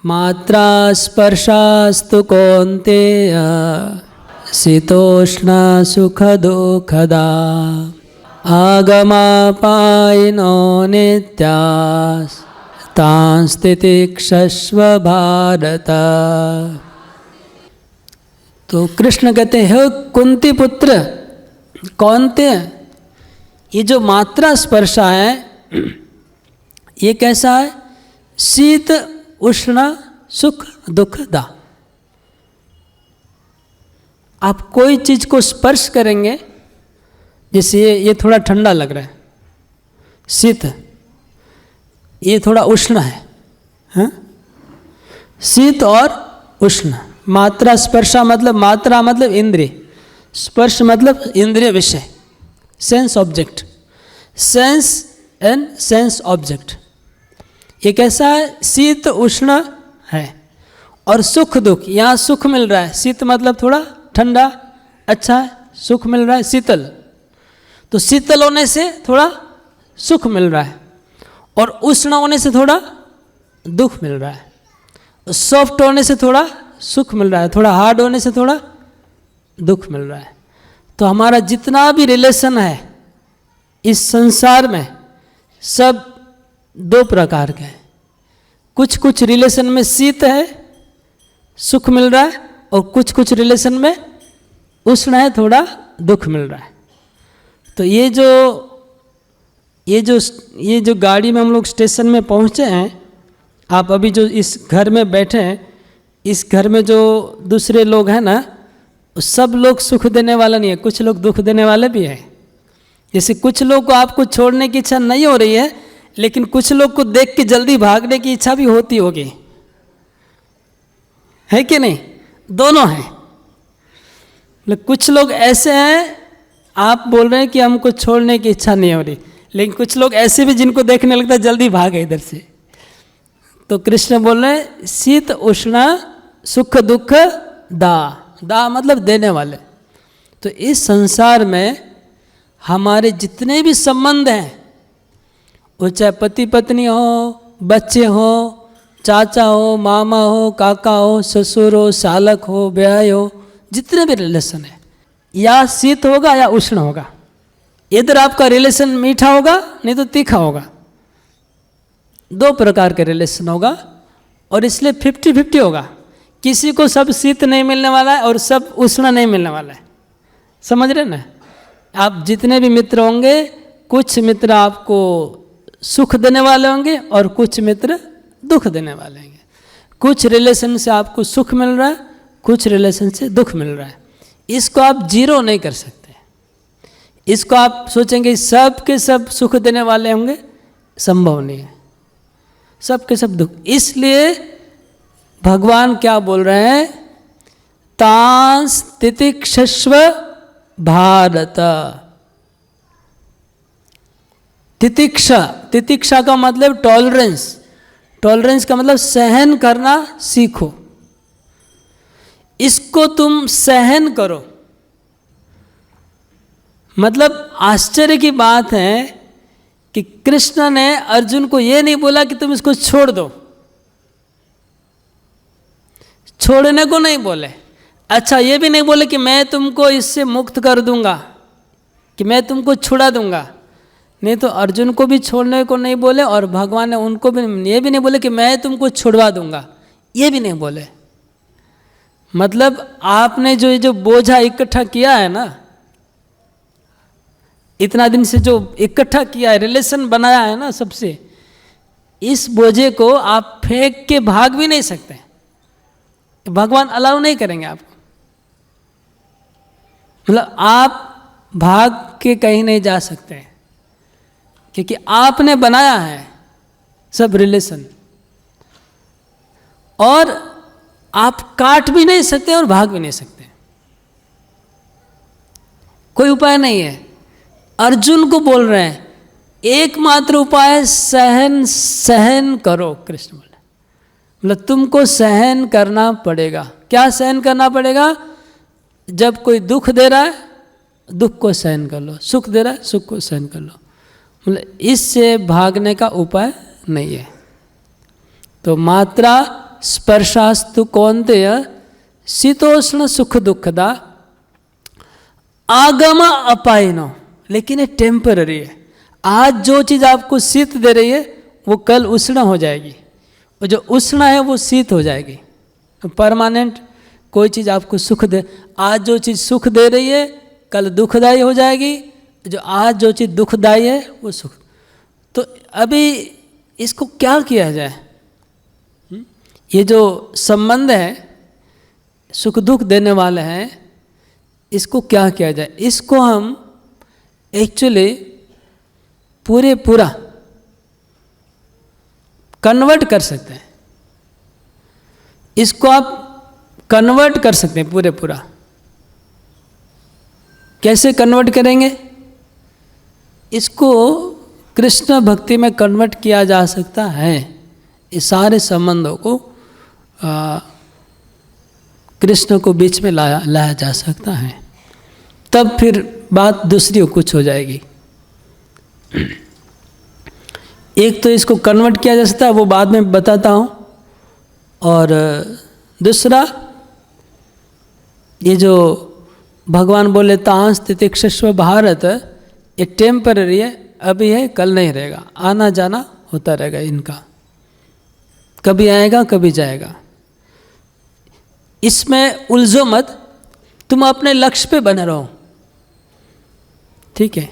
मात्रा स्पर्शास्तु कौन्तेय शीतोष्ण सुख दुःखदा आगमापायिनो नित्यास् तान् तितिक्षस्व भारत। तो कृष्ण कहते हैं, कुंती पुत्र कौन्तेय, ये जो मात्रा स्पर्शा है ये कैसा है? शीत उष्ण सुख दुख दा। आप कोई चीज को स्पर्श करेंगे, जैसे ये थोड़ा ठंडा लग रहा है, शीत, ये थोड़ा उष्ण है, हाँ? शीत और उष्ण। मात्रा स्पर्शा मतलब, मात्रा मतलब इंद्रिय, स्पर्श मतलब इंद्रिय विषय, sense object, sense and sense object. ये कैसा है? शीत उष्ण है। और सुख दुख, यहाँ सुख मिल रहा है, शीत मतलब थोड़ा ठंडा अच्छा है, सुख मिल रहा है शीतल, तो शीतल होने से थोड़ा सुख मिल रहा है, और उष्ण होने से थोड़ा दुख मिल रहा है। सॉफ्ट होने से थोड़ा सुख मिल रहा है, थोड़ा हार्ड होने से थोड़ा दुख मिल रहा है। तो हमारा जितना भी रिलेशन है इस संसार में, सब दो प्रकार के हैं। कुछ कुछ रिलेशन में शीत है, सुख मिल रहा है, और कुछ कुछ रिलेशन में उष्ण है, थोड़ा दुख मिल रहा है। तो ये जो गाड़ी में हम लोग स्टेशन में पहुँचे हैं, आप अभी जो इस घर में बैठे हैं, इस घर में जो दूसरे लोग हैं ना, सब लोग सुख देने वाला नहीं है, कुछ लोग दुख देने वाले भी हैं। जैसे कुछ लोग को आपको छोड़ने की इच्छा नहीं हो रही है, लेकिन कुछ लोग को देख के जल्दी भागने की इच्छा भी होती होगी, है कि नहीं? दोनों हैं। मतलब कुछ लोग ऐसे हैं, आप बोल रहे हैं कि हमको छोड़ने की इच्छा नहीं हो रही, लेकिन कुछ लोग ऐसे भी जिनको देखने लगता है जल्दी भागे इधर से। तो कृष्ण बोल रहे हैं, शीत उष्ण सुख दुख दा, दा मतलब देने वाले। तो इस संसार में हमारे जितने भी संबंध हैं, वो चाहे पति पत्नी हो, बच्चे हो, चाचा हो, मामा हो, काका हो, ससुर हो, सालक हो, ब्याह हो, जितने भी रिलेशन है, या शीत होगा या उष्ण होगा। इधर आपका रिलेशन मीठा होगा, नहीं तो तीखा होगा, दो प्रकार के रिलेशन होगा। और इसलिए 50-50 होगा, किसी को सब शीत नहीं मिलने वाला है और सब उष्ण नहीं मिलने वाला है। समझ रहे ना? आप जितने भी मित्र होंगे, कुछ मित्र आपको सुख देने वाले होंगे और कुछ मित्र दुख देने वाले होंगे। कुछ रिलेशन से आपको सुख मिल रहा है, कुछ रिलेशन से दुख मिल रहा है। इसको आप जीरो नहीं कर सकते। इसको आप सोचेंगे सब के सब सुख देने वाले होंगे, संभव नहीं है, सब के सब दुख। इसलिए भगवान क्या बोल रहे हैं? तांस तितिक्षस्व भारत। तितिक्षा, तितिक्षा का मतलब टॉलरेंस, टॉलरेंस का मतलब सहन करना सीखो। इसको तुम सहन करो। मतलब आश्चर्य की बात है कि कृष्ण ने अर्जुन को यह नहीं बोला कि तुम इसको छोड़ दो, छोड़ने को नहीं बोले। अच्छा, ये भी नहीं बोले कि मैं तुमको इससे मुक्त कर दूंगा, कि मैं तुमको छुड़ा दूंगा। नहीं तो अर्जुन को भी छोड़ने को नहीं बोले, और भगवान ने उनको भी ये भी नहीं बोले कि मैं तुमको छुड़वा दूंगा, ये भी नहीं बोले। मतलब आपने जो बोझा इकट्ठा किया है ना, इतना दिन से जो इकट्ठा किया है, रिलेशन बनाया है ना सबसे, इस बोझे को आप फेंक के भाग भी नहीं सकते। भगवान अलाउ नहीं करेंगे आपको। मतलब आप भाग के कहीं नहीं जा सकते, क्योंकि आपने बनाया है सब रिलेशन, और आप काट भी नहीं सकते और भाग भी नहीं सकते। कोई उपाय नहीं है। अर्जुन को बोल रहे हैं एकमात्र उपाय सहन करो। कृष्ण बोले, मतलब तुमको सहन करना पड़ेगा। क्या सहन करना पड़ेगा? जब कोई दुख दे रहा है, दुख को सहन कर लो, सुख दे रहा है, सुख को सहन कर लो। मतलब इससे भागने का उपाय नहीं है। तो मात्रा स्पर्शास्तु कौन्तेय शीतोष्ण सुख दुखदा आगम अपायनो, लेकिन ये टेम्पररी है। आज जो चीज़ आपको शीत दे रही है वो कल उष्ण हो जाएगी, और जो उष्ण है वो शीत हो जाएगी। परमानेंट कोई चीज़ आपको सुख दे, आज जो चीज़ सुख दे रही है कल दुखदायी हो जाएगी, जो आज जो चीज़ दुखदायी है वो सुख। तो अभी इसको क्या किया जाए? ये जो संबंध है सुख दुख देने वाले हैं, इसको क्या किया जाए? इसको हम एक्चुअली पूरा कन्वर्ट कर सकते हैं। इसको आप कन्वर्ट कर सकते हैं पूरा। कैसे कन्वर्ट करेंगे? इसको कृष्ण भक्ति में कन्वर्ट किया जा सकता है। इस सारे संबंधों को कृष्ण को बीच में लाया जा सकता है, तब फिर बात दूसरी कुछ हो जाएगी। एक तो इसको कन्वर्ट किया जा सकता है, वो बाद में बताता हूँ, और दूसरा ये जो भगवान बोले तांस तितिक्षस्व भारत, ये टेम्पररी है, अभी है कल नहीं रहेगा, आना जाना होता रहेगा इनका, कभी आएगा कभी जाएगा। इसमें उलझो मत, तुम अपने लक्ष्य पे बने रहो, ठीक है।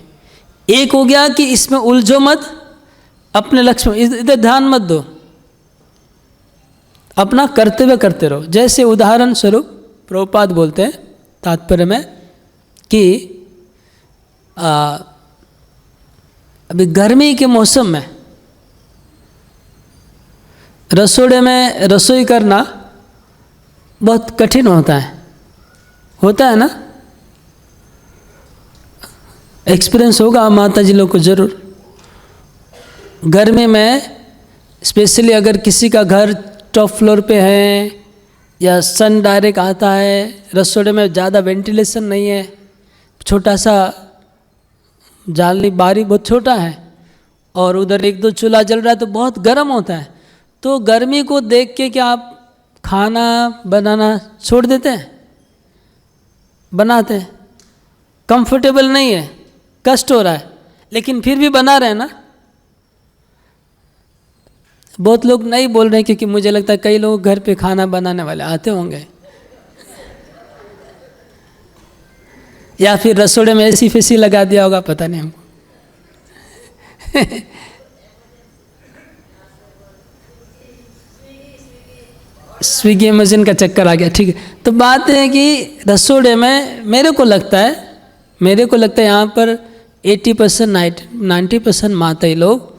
एक हो गया कि इसमें उलझो मत, अपने लक्ष्य में इधर ध्यान मत दो, अपना कर्तव्य करते रहो। जैसे उदाहरण स्वरूप प्रभुपाद बोलते हैं तात्पर्य में कि अभी गर्मी के मौसम में रसोड़े में रसोई करना बहुत कठिन होता है ना? एक्सपीरियंस होगा माता जी लोग को जरूर। गर्मी में स्पेशली अगर किसी का घर टॉप फ्लोर पे है या सन डायरेक्ट आता है, रसोड़े में ज़्यादा वेंटिलेशन नहीं है, छोटा सा जाली बारी बहुत छोटा है, और उधर एक दो चूल्हा जल रहा है तो बहुत गर्म होता है। तो गर्मी को देख के क्या आप खाना बनाना छोड़ देते हैं? बनाते हैं। कंफर्टेबल नहीं है, कष्ट हो रहा है, लेकिन फिर भी बना रहे हैं ना। बहुत लोग नहीं बोल रहे हैं, क्योंकि मुझे लगता है कई लोग घर पे खाना बनाने वाले आते होंगे, या फिर रसोड़े में एसी फेसी लगा दिया होगा, पता नहीं हमको। स्विगी मशीन का चक्कर आ गया, ठीक है। तो बात है कि रसोड़े में मेरे को लगता है यहाँ पर 80% 90% माताएं लोग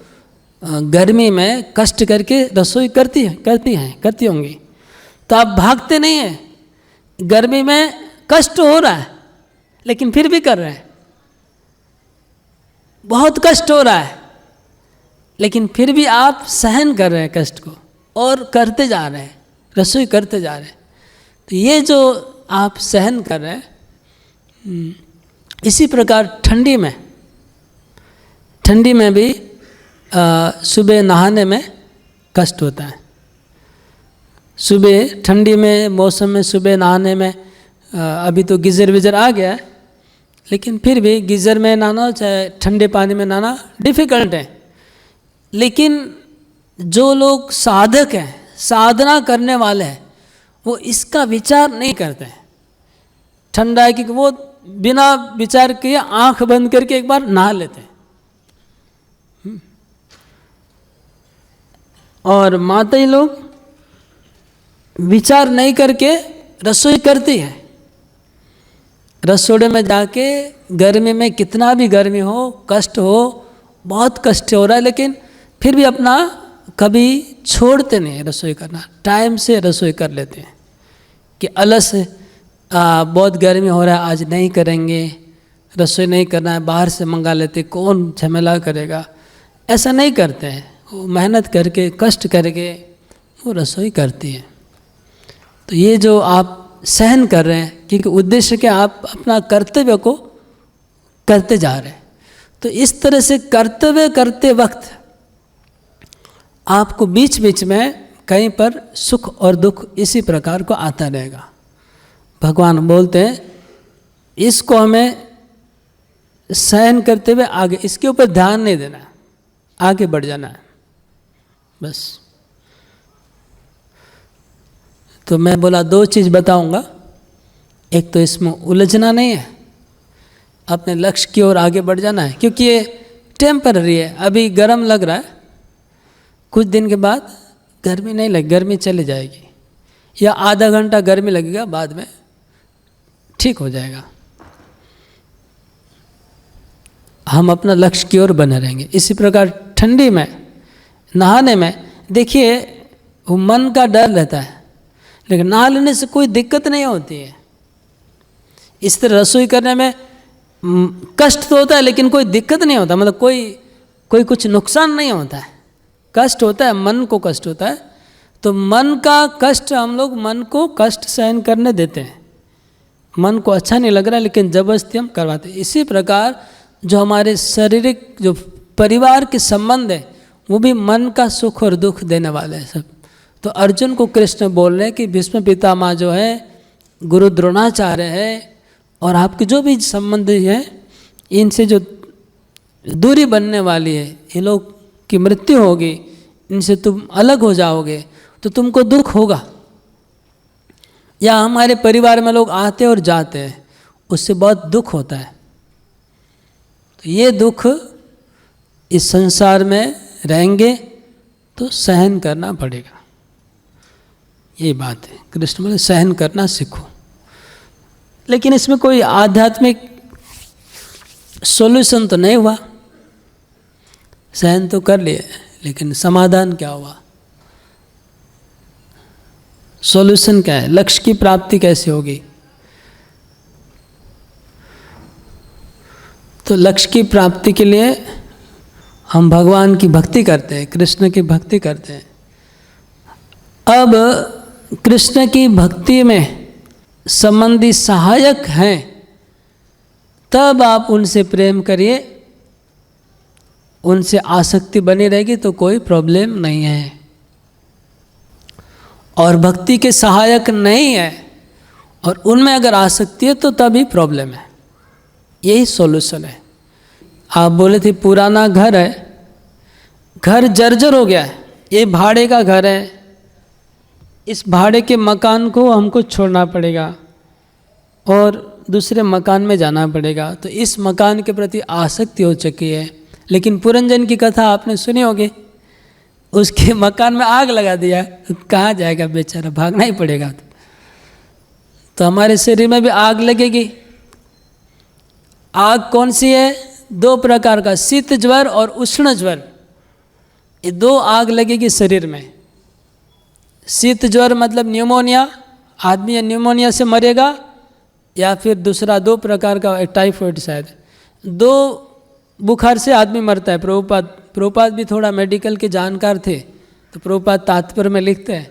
गर्मी में कष्ट करके रसोई करती होंगी। तो आप भागते नहीं हैं, गर्मी में कष्ट हो रहा है लेकिन फिर भी कर रहे हैं, बहुत कष्ट हो रहा है लेकिन फिर भी आप सहन कर रहे हैं कष्ट को, और करते जा रहे हैं, रसोई करते जा रहे हैं। तो ये जो आप सहन कर रहे हैं, इसी प्रकार ठंडी में भी सुबह नहाने में कष्ट होता है। सुबह ठंडी में मौसम में सुबह नहाने में, अभी तो गीज़र वीज़र आ गया है, लेकिन फिर भी गीज़र में नहाना चाहे ठंडे पानी में नहाना डिफ़िकल्ट है। लेकिन जो लोग साधक हैं, साधना करने वाले हैं, वो इसका विचार नहीं करते हैं। ठंडा है कि वो बिना विचार किए आंख बंद करके एक बार नहा लेते हैं। और माताएं लोग विचार नहीं करके रसोई करती है। रसोड़े में जाके गर्मी में कितना भी गर्मी हो, कष्ट हो, बहुत कष्ट हो रहा है, लेकिन फिर भी अपना कभी छोड़ते नहीं रसोई करना, टाइम से रसोई कर लेते हैं। कि अलस बहुत गर्मी हो रहा है, आज नहीं करेंगे, रसोई नहीं करना है, बाहर से मंगा लेते, कौन झमेला करेगा, ऐसा नहीं करते हैं। वो मेहनत करके कष्ट करके वो रसोई करती है। तो ये जो आप सहन कर रहे हैं, क्योंकि उद्देश्य के आप अपना कर्तव्य को करते जा रहे हैं। तो इस तरह से कर्तव्य करते वक्त आपको बीच बीच में कहीं पर सुख और दुख इसी प्रकार को आता रहेगा। भगवान बोलते हैं इसको हमें सहन करते हुए आगे, इसके ऊपर ध्यान नहीं देना, आगे बढ़ जाना है बस। तो मैं बोला 2 चीज़ बताऊंगा, एक तो इसमें उलझना नहीं है, अपने लक्ष्य की ओर आगे बढ़ जाना है, क्योंकि ये टेम्पररी है। अभी गर्म लग रहा है, कुछ दिन के बाद गर्मी नहीं लगे, गर्मी चली जाएगी, या आधा घंटा गर्मी लगेगा, बाद में ठीक हो जाएगा। हम अपना लक्ष्य की ओर बने रहेंगे। इसी प्रकार ठंडी में नहाने में देखिए वो मन का डर रहता है, लेकिन नहा लेने से कोई दिक्कत नहीं होती है। इस तरह रसोई करने में कष्ट तो होता है, लेकिन कोई दिक्कत नहीं होता, मतलब कोई कुछ नुकसान नहीं होता है। कष्ट होता है, मन को कष्ट होता है, तो मन का कष्ट, हम लोग मन को कष्ट सहन करने देते हैं। मन को अच्छा नहीं लग रहा है, लेकिन जबरदस्ती हम करवाते हैं। इसी प्रकार जो हमारे शारीरिक जो परिवार के संबंध है, वो भी मन का सुख और दुख देने वाले हैं सब। तो अर्जुन को कृष्ण बोल रहे हैं कि भीष्म पितामह जो है, गुरु द्रोणाचार्य है, और आपके जो भी संबंधी हैं, इनसे जो दूरी बनने वाली है, ये लोग की मृत्यु होगी, इनसे तुम अलग हो जाओगे तो तुमको दुख होगा। या हमारे परिवार में लोग आते और जाते हैं, उससे बहुत दुख होता है। तो ये दुख इस संसार में रहेंगे तो सहन करना पड़ेगा, ये बात है। कृष्ण बोले सहन करना सीखो। लेकिन इसमें कोई आध्यात्मिक सॉल्यूशन तो नहीं हुआ, सहन तो कर लिए, लेकिन समाधान क्या हुआ, सॉल्यूशन क्या है, लक्ष्य की प्राप्ति कैसे होगी? तो लक्ष्य की प्राप्ति के लिए हम भगवान की भक्ति करते हैं, कृष्ण की भक्ति करते हैं। अब कृष्ण की भक्ति में संबंधी सहायक हैं, तब आप उनसे प्रेम करिए, उनसे आसक्ति बनी रहेगी तो कोई प्रॉब्लम नहीं है। और भक्ति के सहायक नहीं है और उनमें अगर आसक्ति है तो तभी प्रॉब्लम है। यही सॉल्यूशन है। आप बोले थे पुराना घर है, घर जर्जर हो गया है, ये भाड़े का घर है, इस भाड़े के मकान को हमको छोड़ना पड़ेगा और दूसरे मकान में जाना पड़ेगा, तो इस मकान के प्रति आसक्ति हो चुकी है। लेकिन पुरंजन की कथा आपने सुनी होगी, उसके मकान में आग लगा दिया, कहाँ जाएगा बेचारा, भागना ही पड़ेगा। तो हमारे शरीर में भी आग लगेगी। आग कौन सी है? 2 प्रकार का, शीत ज्वर और उष्ण ज्वर, ये 2 आग लगेगी शरीर में। शीत ज्वर मतलब न्यूमोनिया, आदमी न्यूमोनिया से मरेगा, या फिर दूसरा 2 प्रकार का टाइफाइड, शायद 2 बुखार से आदमी मरता है। प्रभुपाद भी थोड़ा मेडिकल के जानकार थे, तो प्रभुपाद तात्पर्य में लिखते हैं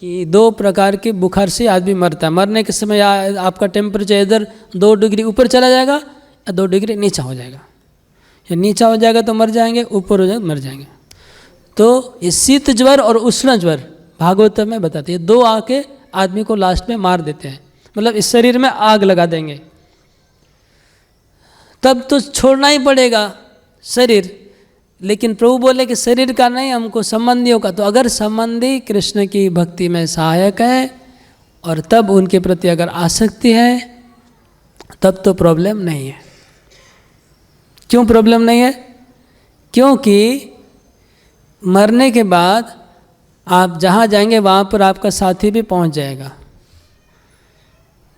कि 2 प्रकार के बुखार से आदमी मरता है। मरने के समय आपका टेम्परेचर इधर 2 डिग्री ऊपर चला जाएगा या 2 डिग्री नीचा हो जाएगा, या नीचा हो जाएगा तो मर जाएंगे, ऊपर हो जाएगा मर जाएंगे। तो ये शीत ज्वर और उष्ण ज्वर भागवत में बताते हैं, 2 आके आदमी को लास्ट में मार देते हैं, मतलब इस शरीर में आग लगा देंगे। तब तो छोड़ना ही पड़ेगा शरीर। लेकिन प्रभु बोले कि शरीर का नहीं, हमको संबंधियों का। तो अगर संबंधी कृष्ण की भक्ति में सहायक है और तब उनके प्रति अगर आसक्ति है, तब तो प्रॉब्लम नहीं है। क्यों प्रॉब्लम नहीं है? क्योंकि मरने के बाद आप जहाँ जाएंगे वहाँ पर आपका साथी भी पहुँच जाएगा,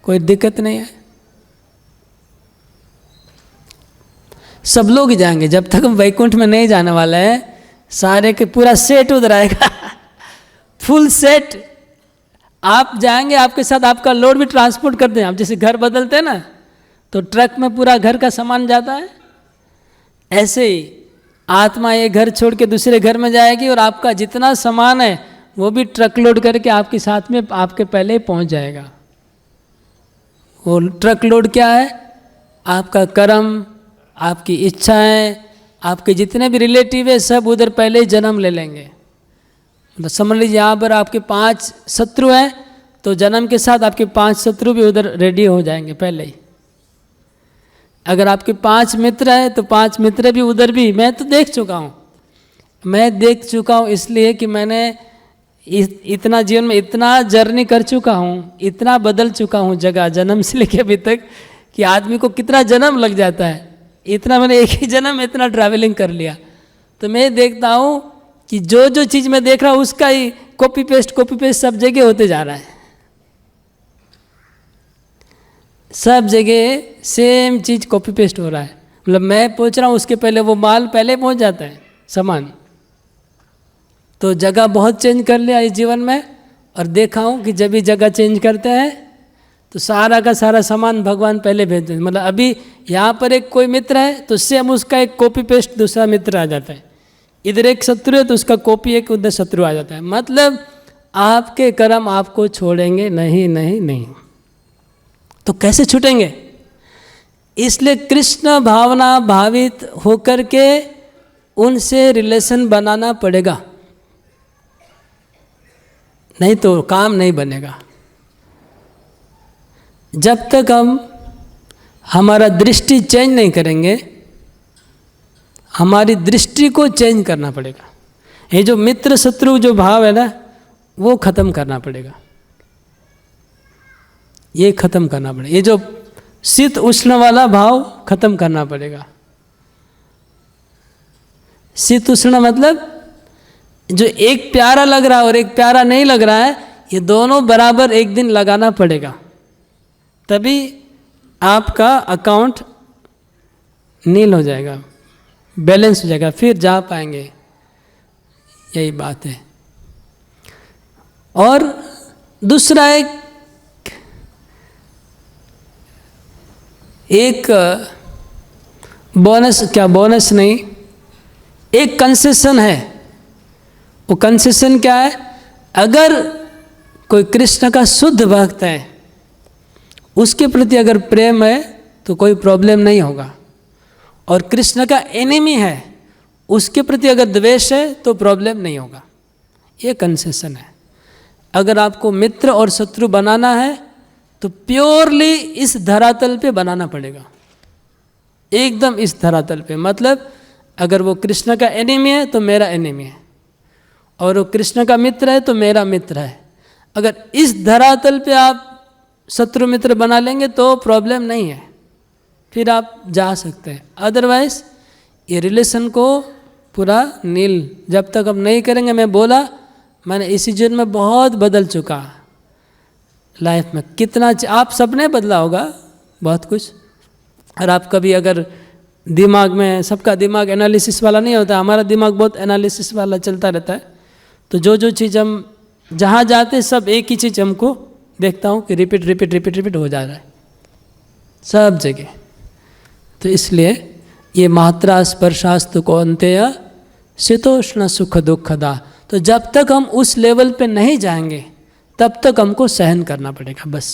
कोई दिक्कत नहीं है। सब लोग जाएंगे, जब तक हम वैकुंठ में नहीं जाने वाला है, सारे के पूरा सेट उधर आएगा फुल सेट। आप जाएंगे, आपके साथ आपका लोड भी ट्रांसपोर्ट करते हैं। आप जैसे घर बदलते हैं ना, तो ट्रक में पूरा घर का सामान जाता है, ऐसे ही आत्मा ये घर छोड़ के दूसरे घर में जाएगी और आपका जितना सामान है वो भी ट्रक लोड करके आपके साथ में आपके पहले ही पहुंच जाएगा। वो ट्रक लोड क्या है? आपका कर्म, आपकी इच्छाएं, आपके जितने भी रिलेटिव है, सब उधर पहले ही जन्म ले लेंगे। मतलब समझ लीजिए यहाँ पर आपके 5 शत्रु हैं, तो जन्म के साथ आपके 5 शत्रु भी उधर रेडी हो जाएंगे पहले ही। अगर आपके 5 मित्र हैं तो 5 मित्र भी उधर भी। मैं तो देख चुका हूँ, मैं देख चुका हूँ, इसलिए कि मैंने इतना जीवन में इतना जर्नी कर चुका हूँ, इतना बदल चुका हूँ जगह, जन्म से लेके अभी तक, कि आदमी को कितना जन्म लग जाता है। इतना मैंने एक ही जन्म में इतना ट्रैवलिंग कर लिया। तो मैं देखता हूँ कि जो जो चीज़ मैं देख रहा हूँ उसका ही कॉपी पेस्ट सब जगह होते जा रहा है। सब जगह सेम चीज़ कॉपी पेस्ट हो रहा है। मतलब मैं पहुँच रहा हूँ, उसके पहले वो माल पहले पहुँच जाता है, सामान। तो जगह बहुत चेंज कर लिया इस जीवन में। और देखा हूँ कि जब भी जगह चेंज करते हैं तो सारा का सारा सामान भगवान पहले भेज देते। मतलब अभी यहाँ पर एक कोई मित्र है तो सेम उसका एक कॉपी पेस्ट दूसरा मित्र आ जाता है। इधर एक शत्रु है तो उसका कॉपी एक उधर शत्रु आ जाता है। मतलब आपके कर्म आपको छोड़ेंगे नहीं नहीं नहीं। तो कैसे छूटेंगे? इसलिए कृष्ण भावना भावित होकर के उनसे रिलेशन बनाना पड़ेगा, नहीं तो काम नहीं बनेगा। जब तक हम हमारा दृष्टि चेंज नहीं करेंगे, हमारी दृष्टि को चेंज करना पड़ेगा। ये जो मित्र शत्रु जो भाव है ना, वो खत्म करना पड़ेगा, ये खत्म करना पड़ेगा। ये जो शीत उष्ण वाला भाव खत्म करना पड़ेगा। शीत उष्ण मतलब जो एक प्यारा लग रहा है और एक प्यारा नहीं लग रहा है, ये दोनों बराबर एक दिन लगाना पड़ेगा, तभी आपका अकाउंट नील हो जाएगा, बैलेंस हो जाएगा, फिर जा पाएंगे। यही बात है। और दूसरा एक बोनस, क्या बोनस नहीं, एक कंसेशन है। वो कंसेशन क्या है? अगर कोई कृष्ण का शुद्ध भक्त है, उसके प्रति अगर प्रेम है तो कोई प्रॉब्लम नहीं होगा। और कृष्ण का एनिमी है, उसके प्रति अगर द्वेष है तो प्रॉब्लम नहीं होगा। ये कंसेशन है। अगर आपको मित्र और शत्रु बनाना है तो प्योरली इस धरातल पे बनाना पड़ेगा, एकदम इस धरातल पे। मतलब अगर वो कृष्ण का एनिमी है तो मेरा एनिमी है, और वो कृष्ण का मित्र है तो मेरा मित्र है। अगर इस धरातल पे आप शत्रु मित्र बना लेंगे तो प्रॉब्लम नहीं है, फिर आप जा सकते हैं। अदरवाइज ये रिलेशन को पूरा नील जब तक हम नहीं करेंगे। मैं बोला, मैंने इसी जीवन में बहुत बदल चुका लाइफ में। कितना आप सबने बदला होगा बहुत कुछ। और आप कभी अगर दिमाग में, सबका दिमाग एनालिसिस वाला नहीं होता, हमारा दिमाग बहुत एनालिसिस वाला चलता रहता है। तो जो चीज़ हम जहाँ जाते सब एक ही चीज़ हमको देखता हूँ कि रिपीट हो जा रहा है सब जगह। तो इसलिए ये मात्रा स्पर्शास्तु कौन्तेय शीतोष्ण सुख दुखदा। तो जब तक हम उस लेवल पे नहीं जाएंगे तब तक हमको सहन करना पड़ेगा बस।